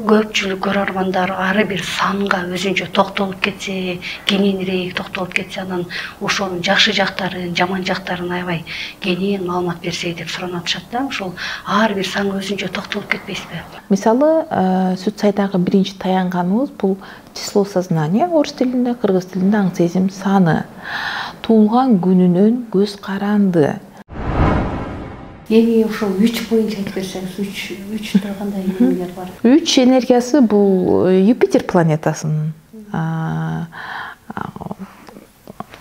көпчүлүк көрөрмандар ары бир санга өзүнчө токтолуп кетсе, кененирээк токтолуп кетсе, анан ошонун жакшы жактарын, жаман жактарын аябай кенен маалымат берсе деп суранып атышат да. Ошол ар бир санга өзүнчө токтолуп кетпейсизби? Мисалы, сүт сайдагы биринчи таянганыбыз бул число сознания, орус тилинде, кыргыз тилинде аң сезим саны. Туулган күнүнөн көз каранды. Эми ошол 3 боюнча айтып берсеңиз, 3 кандай эмелер бар? 3 энергиясы бул Юпитер планетасынын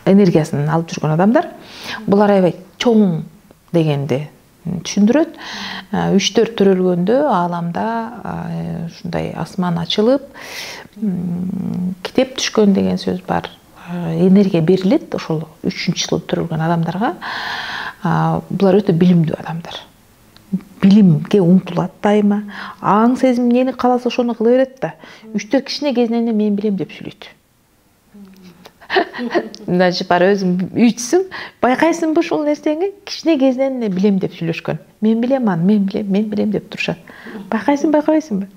энергиясын алып жүргөн адамдар. Булар аябай чоң дегенди түшүндүрөт. 3-4 төрөлгөндө ааламда ушундай асман ачылып, китеп түшкөн деген сөз бар. Энергия берилет ошол 3-число төрөлгөн адамдарга. Булар өтө билимдүү адамдар. Билимге умтулат дайыма. Аң сезим эмнени кааласа ошону кыла берет да. 3-4 кичине кезинен мен билем деп сүйлөйт. Значит, бар өзүң үйтсүң, байкайсыңбы ушул нерсени? Кичине кезинен билем деп сүйлөшкөн. Мен билем аны, мен билем деп турушат. Байкайсың, байкабайсыңбы?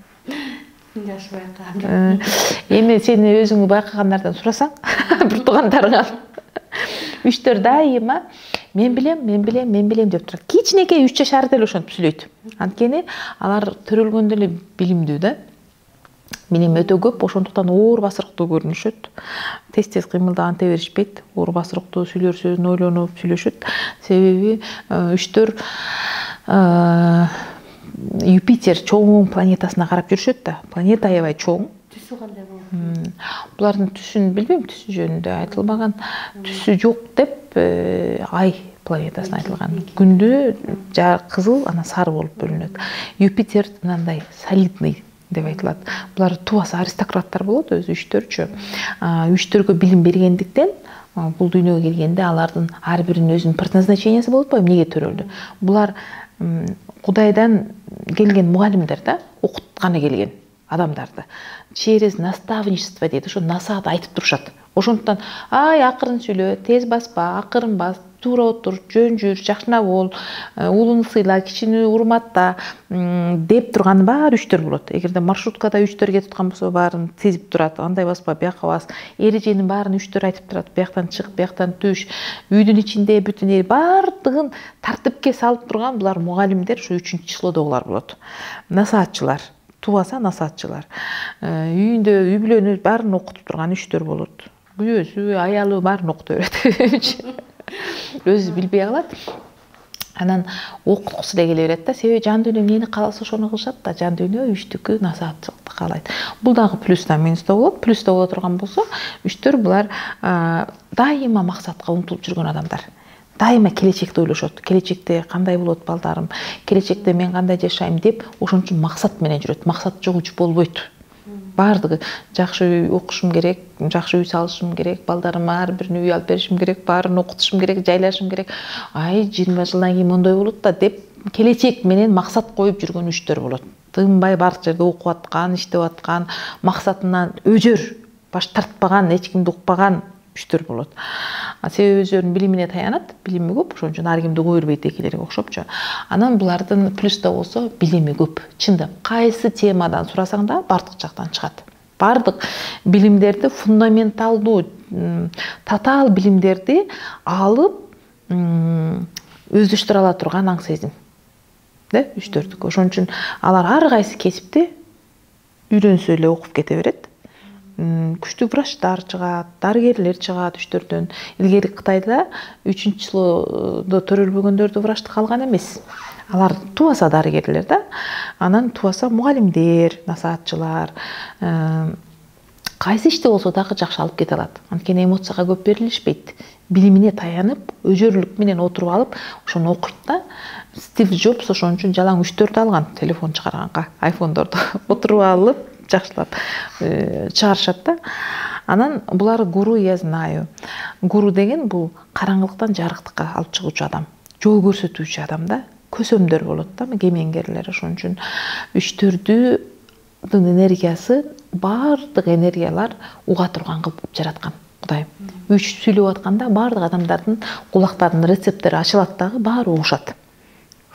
Жакшы байкагам. Эми сен өзүңү байкагандардан сурасаң, бир туугандарыңан 3-4 дайыма мен билем деп турат. Кичинекей 3 жашар деле ошентип сүйлөйт. Анткени алар төрөлгөндө эле билимдүү да. Билим өтө көп, ошондуктан оор басырыктуу көрүнүшөт. Тез кыймылдап анте беришпейт. Оор басырыктуу сүйлөр сөзүн ойлонуп сүйлөшөт. Себеби 3-4 Юпитер чоң планетасына карап жүрүшөт да. Планета аябай чоң. Түсү кандай болот? Булардын түсүн билбейм, түсү жөнүндө айтылбаган. Түсү жок деп ай планетасына айтылган. Күндү кызыл, анан сары болуп бөлүнөт. Юпитер мындай солидный деп айтылат. Булар тубасы аристократтар болот, өзү 3-4чү. 3-4гө билим бергендиктен бул дүйнөгө келгенде алардын ар биринин өзүнүн предназначениясы болот го, эмнеге төрөлдү. Булар Кудайдан келген мугалимдер да, окутканы келген адамдарды. Через наставничество дейт, ошо насаат айтып турушат. Ошондуктан ай акырын сүйлө, тез баспа, акырын бас, туура отур, жөн жүр, жакшына бол, улууну сыйла, кичини урматта деп турганы баары 3-4 болот. Эгерде маршруткада 3-4 кетип аткан болсо, баарын сезип турат. Андай баспа, бияка бас. Эреженин баарын 3-4 айтып турат. Бияктан чык, бияктан түш. Үйдүн ичинде бүтүн баардыгын тартипке салып турган булар мугалимдер, ушу 3-числодо булар болот. Насаатчылар. Тубаса насаатчылар. Үйүндө үй бүлөнү баарын окутуп турган 3-4 болот. Күйөөсү, аялы баарын окутуп берет. Өзү билбей калат. Анан окуткусу да келе берет да. Себеби жан дүйнө эмнени кааласа ошону кылышат да. Жан дүйнө 3-түкү насаатчылыкты каалайт. Бул дагы плюс да минус да болот. Плюс да боло турган болсо, 3-4 булар дайыма максатка умтулуп жүргөн адамдар. Дайыма келечекти ойлошот. Келечекте кандай болот балдарым, келечекте мен кандай жашайм деп ошон үчүн максат менен жүрөт. Максат жок үч болбойт. Баардыгы жакшы үй окушум керек, жакшы үй салышым керек, балдарыма ар бирине үй алып беришим керек, баарын окутушум керек, жайлашым керек. Ай 20 жылдан кийин мондой болот да деп келечек менен максат коюп жүргөн 3-4 болот. Тынбай бардык жерде окуп аткан, иштеп аткан, максатынан өжөр, баш тартпаган, эч кимди укпаган 3-4 болот. Себеби өздөрүнүн билимине таянат, билими көп, ошон үчүн ар кимди кое бербейт экилерге окшопчу. Анан булардын плюс да болсо билими көп. Чындап, кайсы темадан сурасаң да бардык жактан чыгат. Бардык билимдерди, фундаменталдуу, татаал билимдерди алып өздөштүрө ала турган аң сезим. Да, 3-4. Ошон үчүн алар ар кайсы кесипти үйрөнсө эле окуп кете берет. Күчтүү врачтар чыгат, дарыгерлер чыгат 3-4дөн. Илгери Кытайда 3-числодо төрөлбөгөндөрдү врачтыкка алган эмес. Алар тубаса дарыгерлер да, анан тубаса мугалимдер, насаатчылар, кайсы иште болсо дагы жакшы алып кете алат. Анткени эмоцияга көп берилишпейт. Билимине таянып, өжөрлүк менен отуруп алып, ошону окуйт да. Стив Джобс ошон үчүн жалаң 3-4 алган телефон чыгарганга, айфондорду отуруп алып, жакшылап чыгарышат да. Анан булар гуру, я знаю. Гуру деген бул караңгылыктан жарыктыкка алып чыгуучу адам, жол көрсөтүүчү адам да. Көсөмдөр болот да, кемеңгерлер. Ошон үчүн 3-4дүн энергиясы баардык энергиялар уга турган кылып жараткан Кудай. 3 сүйлөп атканда баардык адамдардын кулактарынын рецептери ачылат дагы, баары угушат.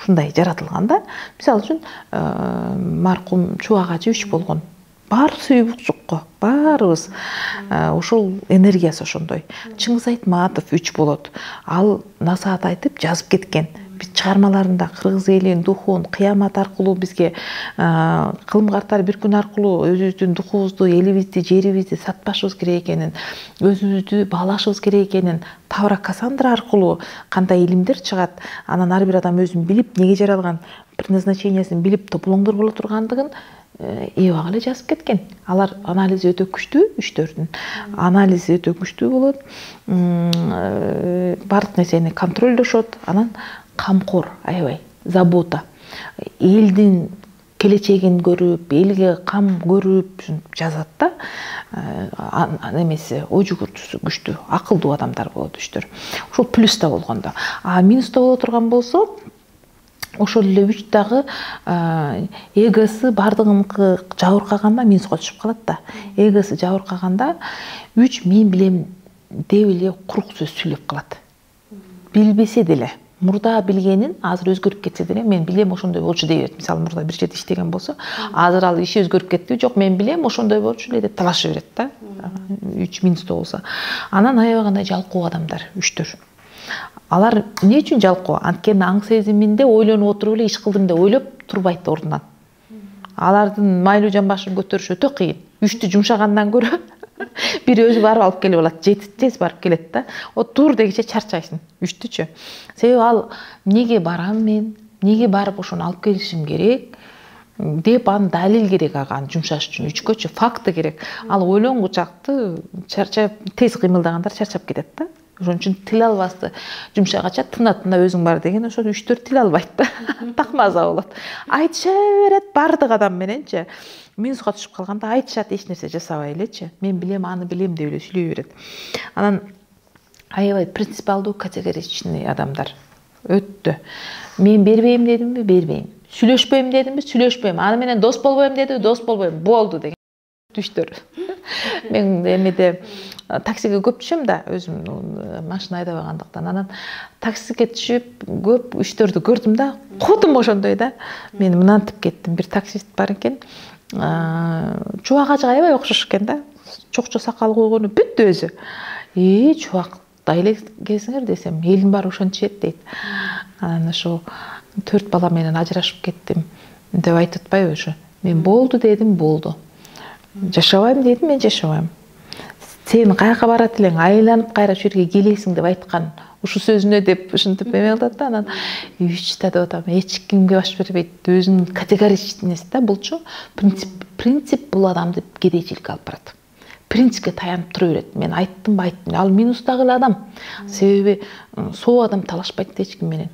ушундай жаратылган да. Мисалы үчүн маркум Чубак ажы 3 болгон. Бар сүйбүкчукко, баарыбыз ошол энергиясы ошондой. Чыңгыз Айтматов 3 болот. Ал насаат айтып жазып кеткен. Биз чыгармаларында кыргыз элинин духун кыямат аркылуу бизге кылым картар бир күн аркылуу өзүбүздүн духубузду, элибизди, жерибизди сатпашыбыз керек экенин, өзүбүздү баалашыбыз керек экенин, Тавра Кассандра аркылуу кандай илимдер чыгат, анан ар бир адам өзүн билип, неге жаралган, предназначениясын билип тополоңдор боло тургандыгын эбак эле жазып кеткен. Алар анализи өтө күчтүү, 3-4-ün. Анализи өтө күчтүү болот. Бардык нерсени контролдошот, анан камкор, аябай, забота. Элдин келечегин көрүп, элге кам көрүп жазат да. Немеси, ой жүгүртүүсү күчтүү, акылдуу адамдар болот 3-төр. Ошол плюста болгондо. А минуста боло турган болсо, ошол эле 3 дагы эгосы бардыгыныкы жабыркаганда минуска түшүп калат да. Эгосы жабыркаганда 3 мен билем деп эле курук сөз сүйлөп калат. Билбесе деле, мурда билгенин азыр өзгөрүп кетсе деле, мен билем ошондой болчу дей берет. Мисалы мурда бир жерде иштеген болсо, азыр ал иши өзгөрүп кетти, жок мен билем ошондой болчу эле деп талаша берет да. 3 минуста болсо. Анан аябагандай жалкоо адамдар 3-төр. Алар эмне үчүн жалкоо? Анткени аң сезиминде ойлонуп отуруп эле иш кылдым деп ойлоп турбайт ордунан. Алардын майлуу жамбашын көтөрүш өтө кыйын. 3-тү жумшагандан көрө бир өзү барып алып келип алат, тез барып келет да. О тур дегиче чарчайсың 3-түчү. Себеби ал неге барам мен, неге барып ошону алып келишим керек деп аны далил керек ага жумшаш үчүн 3көчү факты керек. Ал ойлонгучакты чарчап тез кыймылдагандар чарчап кетет да. Ошон үчүн тил албасты жумшагача тына өзүң бар деген ошо 3-4 тил албайт да. Такмаза болот. Айтыша берет бардык адам мененчи. Минуска түшүп калганда айтышат, эч нерсе жасабай элечи. Мен билем, аны билем деп эле сүйлөй берет. Анан аябай принципиалдуу, категоричный адамдар. Өттү. Мен бербейм дедимби, бербейм. Сүйлөшпөйм дедимби, сүйлөшпөйм. Аны менен дос болбойм дедимби, дос болбойм. Болду деген. 3-төр. Мен эмеде таксиге көп түшөм да, өзүм машина айдабагандыктан. Анан таксиге түшүп көп 3-төрдү көрдүм да, кудум ошондой да. Мен мынантип кеттим. Бир таксист бар экен. Чубак ажыга аябай окшош экен да. Чокчо сакал койгону бүт өзү. Чубактай эле кезиңер десем, элдин баары ошентишет дейт. Анан ошо 4 бала менен ажырашып кеттим деп айтып атпайбы ошо. Мен болду дедим, болду. Жашабайм дедим, мен жашабайм. Сен каяка барат элең, айланып кайра ошо жерге келесиң деп айткан ушу сөзүнө деп ушинтип эме кылат да. Анан 3 деп атам, эч кимге баш бербейт. Өзүнүн категоричнеси да булчу. Принцип бул адамды кедейчиликке алып барат. Принципке таянып тура берет. Мен айттым. Ал минустагы эле адам. Себеби соо адам талашпайт эч ким менен.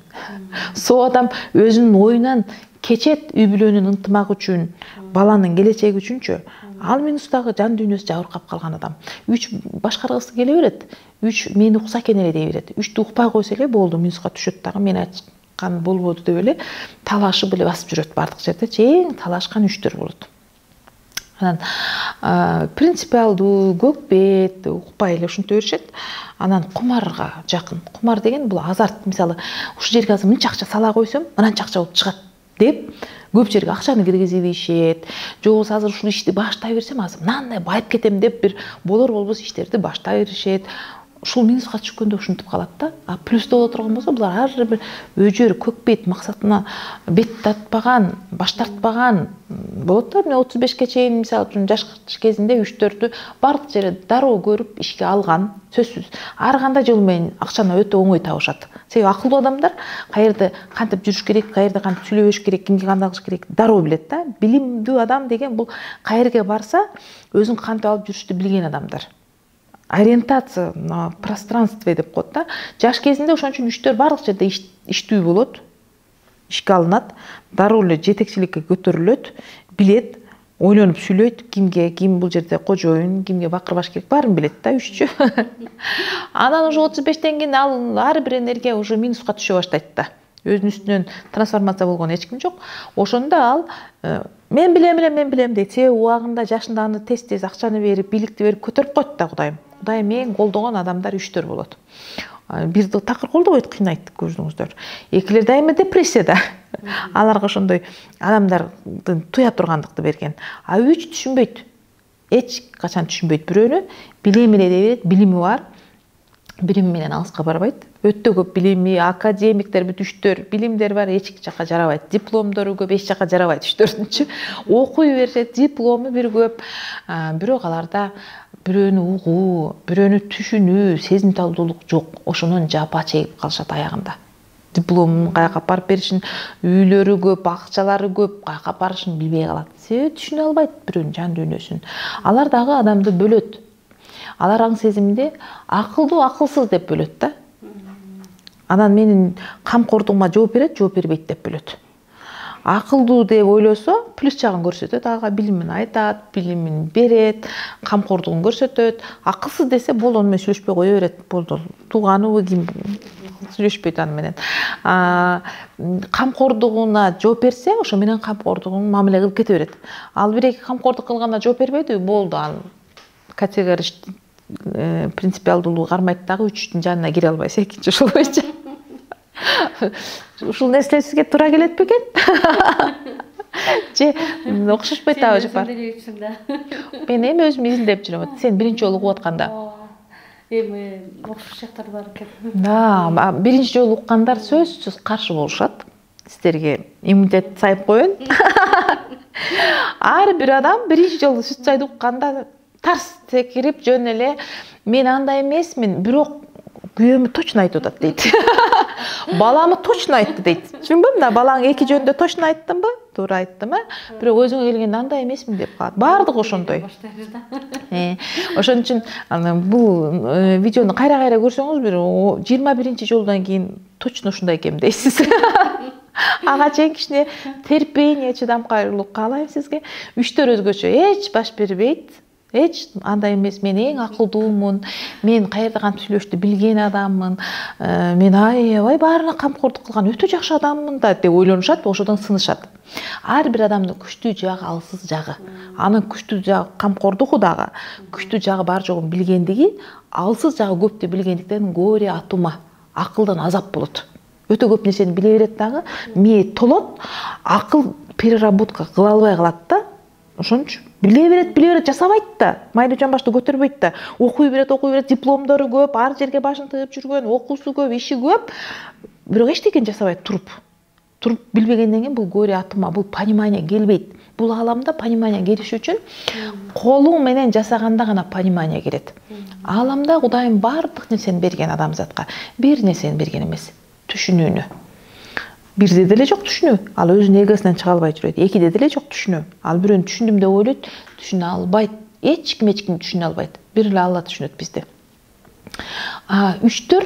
Соо адам өзүнүн оюнан кечет үй бүлөнүн ынтымагы үчүн, баланын келечеги үчүнчү. Ал минустагы жан дүйнөсү жабыркап калган адам. 3 башкаргысы келе берет. 3 мени укса экен эле дей берет. 3тү укпай койсо эле болду, минуска түшөт дагы. Мен айткан болбоду деп эле талашып эле басып жүрөт бардык жерде. Эң талашкан 3-төр болот. Анан принципиалдуу, көкбет, укпай эле ушинте беришет. Анан кумарга жакын. Кумар деген бул азарт. Мисалы, ушу жерге азыр мынча акча сала койсом, мынанча акча болуп чыгат деп көп жерге акчаны киргизип ийишет. Же болбосо азыр ушул ишти баштай берсем, азыр мынандай байып кетем деп бир болбос иштерди баштай беришет. Ушул минуска түшкөндө ушинтип калат да. А плюста боло турган болсо, булар ар бир өжөр, көкбет, максатына бет тартпаган, баш тартпаган болот да. Мен 35ке чейин мисалы үчүн жаш кезинде 3-4тү бардык жерде дароо көрүп ишке алган, сөзсүз. Ар кандай жол менен акчаны өтө оңой табышат. Себеби акылдуу адамдар каерде кантип жүрүш керек, каерде кантип сүйлөбөш керек, кимге кандай кылыш керек дароо билет да. Билимдүү адам деген бул каерге барса өзүн кантип алып жүрүштү билген адамдар. Ориентация на пространстве деп коет да. Жаш кезинде ошон үчүн 3-төр бардык жерде иштүү болот, ишке алынат, дароо эле жетекчиликке көтөрүлөт, билет, ойлонуп сүйлөйт, ким бул жерде кожоюн, кимге бакыр баш керек, баарын билет да 3чү. Анан уже 35тен кийин ал ар бир энергия уже минуска түшө баштайт да. Өзүнүн үстүнөн трансформация болгон эч ким жок. Ошондо ал мен билем дейт. Себеби убагында жашында аны тез акчаны берип, бийликти берип көтөрүп койт да Кудайым. Кудайым эң колдогон адамдар 3-төр болот. бир такыр колдобойт, кыйнайт көрдүңүздөр. Экилер дайыма депрессияда. Аларга ошондой адамдардын туя тургандыкты берген. А үч түшүнбөйт. Эч качан түшүнбөйт бирөөнү, билем эле дей берет, билими бар. Билим менен алыска барбайт. Өтө көп билими, академиктер бүт үчтөр, билимдер бар, эч жака жарабайт. Дипломдору көп, эч жака жарабайт үчтөрүнчү. Окуй беришет, диплому бир көп. Бирок аларда бирөөнү угуу, бирөөнү түшүнүү, сезимталдуулук жок. Ошонун жапа чегип калышат аягында. Дипломун каяка апарып беришин, үйлөрү көп, акчалары көп, каяка барышын билбей калат. Себеби түшүнө албайт бирөөнүн жан дүйнөсүн. Алар дагы адамды бөлөт. Алар аң сезимде акылдуу, акылсыз деп бөлөт да. Анан менин камкордугума жооп берет, жооп бербейт деп бөлөт. Акылдуу деп ойлосо, плюс жагын көрсөтөт, ага билимин айтат, билимин берет, камкордугун көрсөтөт. Акылсыз десе, болду, аны менен сүйлөшпөй кое берет. Болду, тууганыбы ким сүйлөшпөйт аны менен. Камкордугуна жооп берсе, ошо менен камкордугун мамиле кылып кете берет. Ал бир-эки камкордук кылганда жооп бербейди, болду, ал категоричный принципиалдуулугу кармайт дагы, үчтүн жанына кире албайсың, экинчи ошол боюнча. Ушул нерсе сизге туура келет бекен? Же окшошпойт абы же бар? Мен эми өзүм изилдеп жүрөм. Сен биринчи жолу угуп атканда. Эми окшош жактар бар экен. Да, биринчи жолу уккандар сөзсүз каршы болушат. Сиздерге иммунитет сайып коюн. Ар бир адам биринчи жолу сүт чайды укканда тарс секирип жөн эле мен андай эмесмин, бирок күйөөмө точно айтып атат дейт. Баламы точно айтты дейт. Түшүнбөйм да, балаң эки жөндө точно айттымбы? Туура айттымбы? Бирок өзүңө келгенде андай эмесмин деп калат. Бардыгы ошондой. Ошон үчүн бул видеону кайра-кайра көрсөңүз, бир 21-чи жолдон кийин точно ушундай экем дейсиз. Ага чейин кичине терпение, чыдамкайлык каалайм сизге. Үчтөр өзгөчө, эч баш бербейт. Эч андай эмес, мен эң акылдуумун, мен каерде кантип сүйлөштү билген адаммын, мен аябай баарына камкордук кылган өтө жакшы адаммын да деп ойлонушат, ошодон сынышат. Ар бир адамдын күчтүү жагы, алсыз жагы. Анын күчтүү жагы камкордугу дагы, күчтүү жагы бар жогун билгендиги, алсыз жагы көптү билгендиктен горе атума, акылдан азап болот. Өтө көп нерсени биле берет дагы, мээ толот, акыл переработка кыла албай калат да. Ошон үчүн биле берет, жасабайт да. Майлы жан башты көтөрбөйт да. Окуй берет, дипломдору көп, ар жерге башын тыгып жүргөн, окуусу көп, иши көп. Бирок эчтекени жасабайт туруп. Туруп билбегенден кийин бул горе атыма, бул понимание келбейт. Бул ааламда понимание келиш үчүн колуң менен жасаганда гана понимание келет. Ааламда Кудайым бардык нерсени берген адамзатка, бир нерсени берген эмес, түшүнүүнү. Бирде деле жок түшүнүү. Ал өзүнүн эгосунан чыга албай жүрөт. Экиде деле жок түшүнүү. Ал бирөөнү түшүндүм деп ойлойт, түшүнө албайт. Эч ким түшүнө албайт. Бир эле Алла түшүнөт бизди. Үчтөр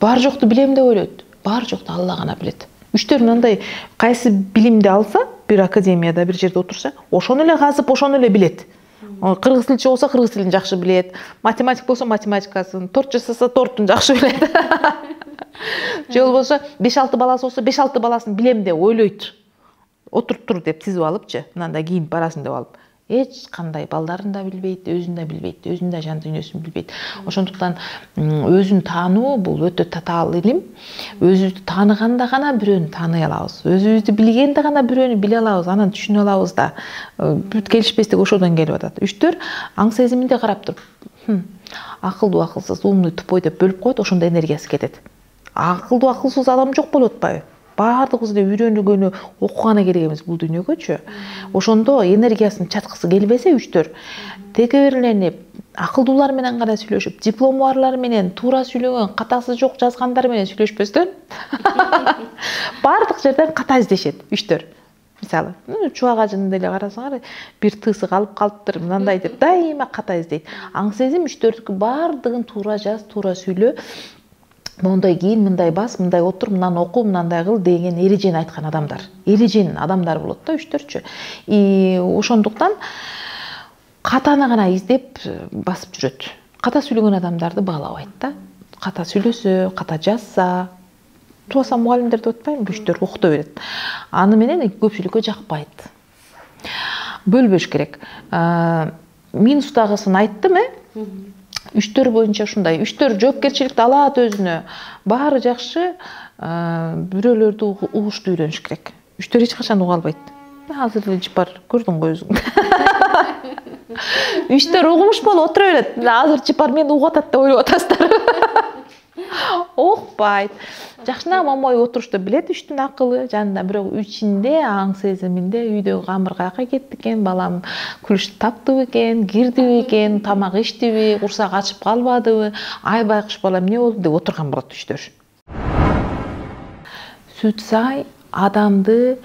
бар жокту билем деп ойлойт. Бар жокту Алла гана билет. Үчтөр мындай кайсы билимди алса, бир академияда бир жерде отурса, ошону эле казып, ошону эле билет. Кыргыз тилчи болсо кыргыз тилин жакшы билет, математик болсо математикасын, торт жасаса тортун жакшы билет. Же болбосо 5-6 баласы болсо 5-6 баласын билем деп ойлойт. Отуруп тур деп тизип алыпчы, мынандай кийин барасын деп алып. Эч кандай балдарын да билбейт, өзүн да билбейт, өзүнүн да жан дүйнөсүн билбейт. Ошондуктан өзүн таануу бул өтө татаал илим. Өзүбүздү тааныганда гана бирөөнү тааный алабыз. Өзүбүздү билгенде гана бирөөнү биле алабыз, анан түшүнө алабыз да. Бүт келишпестик ошодон келип атат. Үчтөр аң сезиминде карап туруп, акылдуу, акылсыз, умный, тупой деп бөлүп коет, ошондо энергиясы кетет. Акылдуу, акылсыз адам жок болуп атпайбы? Бардыгыбыз эле үйрөнгөнү, окуганы керек эмес бул дүйнөгөчү. Ошондо энергиясын чаткысы келбесе үчтөр, тегеберленип, акылдуулар менен гана сүйлөшүп, диплому барлар менен, туура сүйлөгөн, катасы жок жазгандар менен сүйлөшпөстөн бардык жерден ката издешет үчтөр. Мисалы, чубак ажыны деле карасаңар, бир тысы калып калыптыр, мындай деп дайыма ката издейт. Аң сезим үчтөрдүкү бардыгын туура жаз, туура сүйлө. Мондай кийин, мындай бас, мындай отур, мынаны оку, мынандай кыл деген эрежени айткан адамдар. Эрежен адамдар болот да үчтөрчү. Ошондуктан катаны гана издеп басып жүрөт. Ката сүйлөгөн адамдарды баалабайт да. Ката сүйлөсө, ката жазса, туаса мугалимдер деп атпайбы, үчтөр окуто берет. Аны менен көпчүлүккө жакпайт. Бөлбөш керек. Минустагысын айттым, үчтөр боюнча ушундай. Үчтөр жоопкерчиликти алат өзүнө. Баары жакшы, бирөөлөрдү угуштуу үйрөнүш керек. Үчтөр эч качан уга албайт. Азыр эле жыпар көрдүң го өзүң. Үчтөр угумуш болуп отура берет. Азыр жыпар мени угуп атат деп ойлоп атасыздар. Окпайт. Жакшына момой отурушта билет үчтүн акылы, жанында бирок ичинде, аң сезиминде үйдөгү камыр каяка кетти экен, балам күлүш таптыбы экен, кирдиби экен, тамак ичтиби, курсак ачып калбадыбы, ай байкуш балам эмне болду деп отурган болот үчтөр. Сүт сай адамды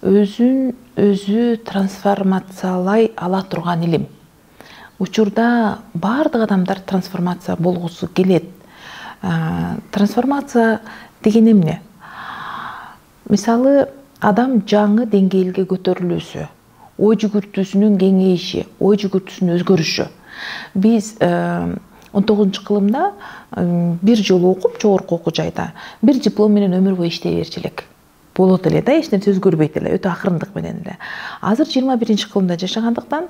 өзүн өзү трансформациялай ала турган илим. Учурда баардык адамдар трансформация болгусу келет. Трансформация деген эмне? Мисалы, адам жаңы деңгээлге көтөрүлүүсү, ой жүгүртүүсүнүн кеңейиши, ой жүгүртүүсүнүн өзгөрүшү. Биз 19-кылымда бир жолу окуп, жогорку окуу жайда бир диплом менен өмүр бою иштей берчү элек. Болот эле да, эч нерсе өзгөрбөйт эле, өтө акырындык менен эле. Азыр 21-кылымда жашагандыктан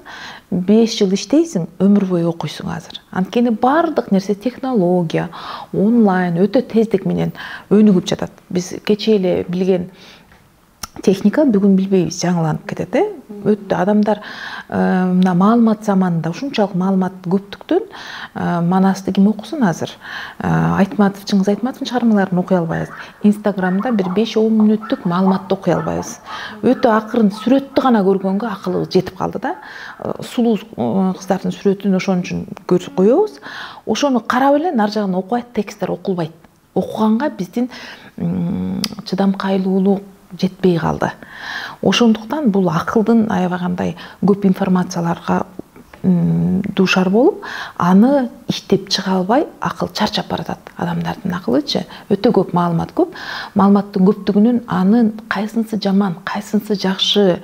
5 жыл иштейсиң, өмүр бою окуйсуң азыр. Анткени баардык нерсе технология, онлайн өтө тездик менен өнүгүп жатат. Биз кечээ эле билген техника бүгүн билбейбиз, жаңыланып кетет. Өтө адамдар мына маалымат заманында ушунчалык маалымат көптүктөн Манасты ким окусун азыр? Айтматов, Чыңгыз Айтматовдун чыгармаларын окуй албайбыз. Инстаграмда бир 5-10 мүнөттүк маалыматты окуй албайбыз. Өтө акырын сүрөттү гана көргөнгө акылыбыз жетип калды да. Сулуу кыздардын сүрөтүн ошон үчүн коебуз. Ошону карап эле нар жагын окубайт, тексттер окулбайт. Окуганга биздин чыдамкайлуулук жетпей калды. Ошондуктан бул акылдын аябагандай көп информацияларга дуушар болуп, аны иштеп чыга албай, акыл чарчап баратат. Адамдардын акылычы өтө көп маалымат көп. Маалыматтын көптүгүнүн анын кайсынысы жаман, кайсынысы жакшы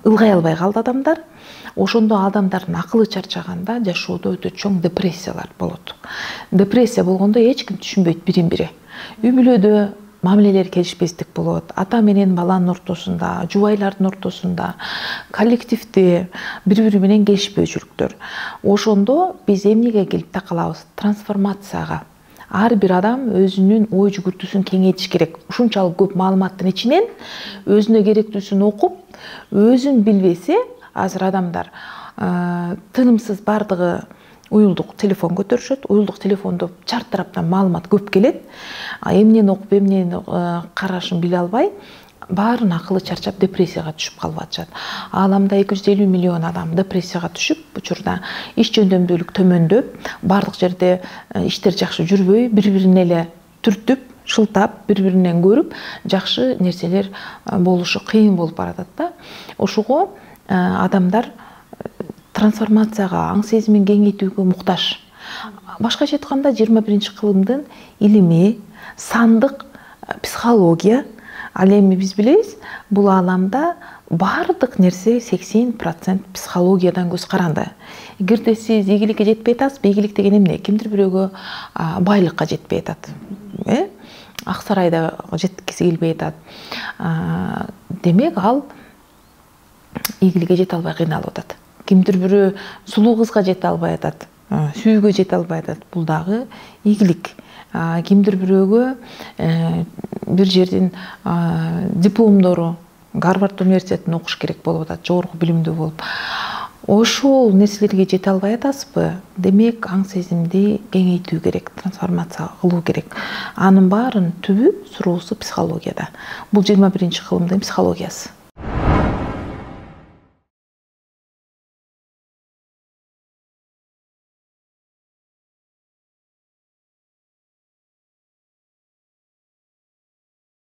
ылгай албай калды адамдар. Ошондо адамдардын акылы чарчаганда жашоодо өтө чоң депрессиялар болот. Депрессия болгондо эч ким түшүнбөйт бирин-бири. Үй бүлөдө мамилелер келишпестик болот. Ата менен баланын ортосунда, жубайлардын ортосунда, коллективде бири-бири менен келишпөөчүлүктөр. Ошондо биз эмнеге келип такалабыз? Трансформацияга. Ар бир адам өзүнүн ой жүгүртүүсүн кеңейтиш керек. Ушунчалык көп маалыматтын ичинен өзүнө керектүүсүн окуп, өзүн билбесе, азыр адамдар тынымсыз бардыгы уюлдук телефон көтөрүшөт. Уюлдук телефондо чарт тараптан маалымат көп келет. Эмнени окуп, эмнени карашын биле албай, баарын акылы чарчап депрессияга түшүп калып атышат. Ааламда 250 миллион адам депрессияга түшүп, учурда иш жөндөмдүүлүк төмөндөп, баардык жерде иштер жакшы жүрбөй, бири-бирине эле түртүп, шылтап, бири-биринен көрүп, жакшы нерселер болушу кыйын болуп баратат да. Ошого адамдар трансформацияга, аң сезимин кеңейтүүгө муктаж. Башкача айтканда 21-кылымдын илими, сандык психология, ал эми биз билебиз, бул ааламда баардык нерсе 80% психологиядан көз каранды. Эгерде сиз ийгиликке жетпей атасыз, ийгилик деген эмне? Кимдир бирөөгө байлыкка жетпей атат. Ак сарайда жеткиси келбей атат. Демек ал ийгиликке жете албай кыйналып атат. Кимдир бирөө сулуу кызга жете албай атат, сүйүүгө жете албай атат. Бул дагы ийгилик. Кимдир бирөөгө бир жердин дипломдору Гарвард университетинде окуш керек болуп атат, жогорку билимдүү болуп. Ошол нерселерге жете албай атасызбы? Демек, аң сезимди кеңейтүү керек, трансформация кылуу керек. Анын баарын түбү, суроосу психологияда. Бул 21-кылымдын психологиясы.